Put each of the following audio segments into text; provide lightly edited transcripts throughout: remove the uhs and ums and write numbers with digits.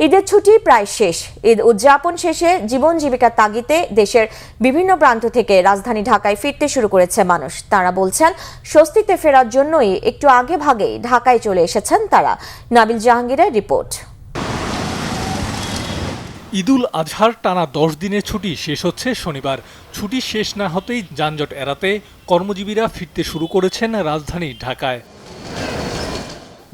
ঈদের ছুটি প্রায় শেষ। ঈদ উদযাপন শেষে জীবন জীবিকার তাগিদে দেশের বিভিন্ন প্রান্ত থেকে রাজধানী ঢাকায় ফিরতে শুরু করেছে মানুষ। তারা বলছেন স্বস্তিতে ফেরার জন্যই একটু আগে ভাগেই ঢাকায় চলে এসেছেন তারা। নাবিল জাহাঙ্গীরের রিপোর্ট। ঈদুল আজহার টানা 10 দিনের ছুটি শেষ হচ্ছে শনিবার। ছুটি শেষ না হতেই যানজট এড়াতে কর্মজীবীরা ফিরতে শুরু করেছেন রাজধানী ঢাকায়।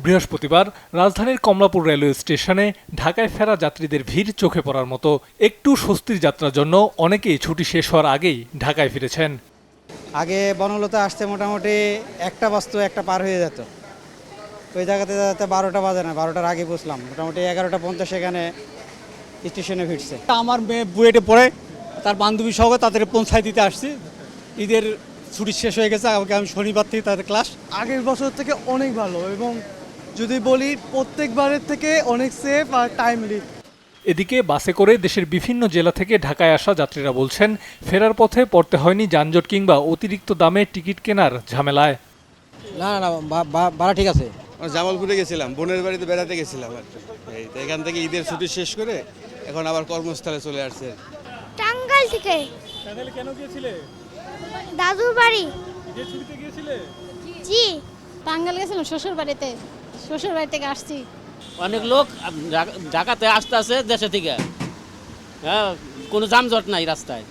বৃহস্পতিবার রাজধানীর কমলাপুর রেলওয়ে স্টেশনে ঢাকায় ফেরা যাত্রীদের ভিড় চোখে পড়ার মতো। একটু স্বস্তির যাত্রার জন্য অনেকেই ছুটি শেষ হওয়ার আগেই ঢাকায় ফিরেছেন। আগে বনলতা আসতে মোটামুটি 1টা বাজতো, 1টা পার হয়ে যেত। ওই জায়গাতে 12টা বাজে না, 12টার আগে পৌঁছলাম। মোটামুটি 11টা 50 এখানে স্টেশনে ফিরছে। আমার মেয়ে বুয়েটে পড়ে, তার বান্ধবী সহ তাদের পৌঁছায় দিতে আসছি। ঈদের ছুটি শেষ হয়ে গেছে, আমাকে আমি শনিবার থেকে তাদের ক্লাস। আগের বছর থেকে অনেক ভালো, এবং যদি বলি প্রত্যেকবারের থেকে অনেক সেফ আর টাইমলি। এদিকে বাসে করে দেশের বিভিন্ন জেলা থেকে ঢাকায় আসা যাত্রীরা বলছেন ফেরার পথে পড়তে হয়নি যানজট কিংবা অতিরিক্ত দামে টিকিট কেনার ঝামেলায়। না না, ভাড়া ঠিক আছে। জামালপুরে গেছিলাম, বোনের বাড়িতে বেড়াতে গেছিলাম আর কি। এই তো এখান থেকে ঈদের ছুটি শেষ করে এখন আবার কর্মস্থলে চলে আসছে। টাঙ্গাইল থেকে। টাঙ্গাইলে কেন গিয়েছিলে? দাদুর বাড়ি। ঈদের ছুটিতে গিয়েছিলে? জি। টাঙ্গাইল গেছিলাম শ্বশুর বাড়িতে, শ্বশুর বাড়ি থেকে আসছি। অনেক লোক ঢাকাতে আসতে আসে দেশে থেকে, হ্যাঁ, কোনো যানজট নাই রাস্তায়।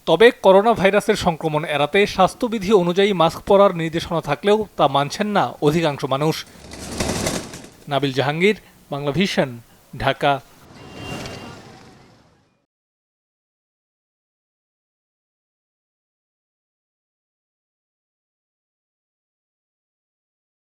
তবে করোনা ভাইরাসের সংক্রমণ এড়াতে স্বাস্থ্যবিধি অনুযায়ী মাস্ক পরার নির্দেশনা থাকলেও তা মানছেন না অধিকাংশ মানুষ। নাবিল জাহাঙ্গীর, বাংলা ভিশন, ঢাকা।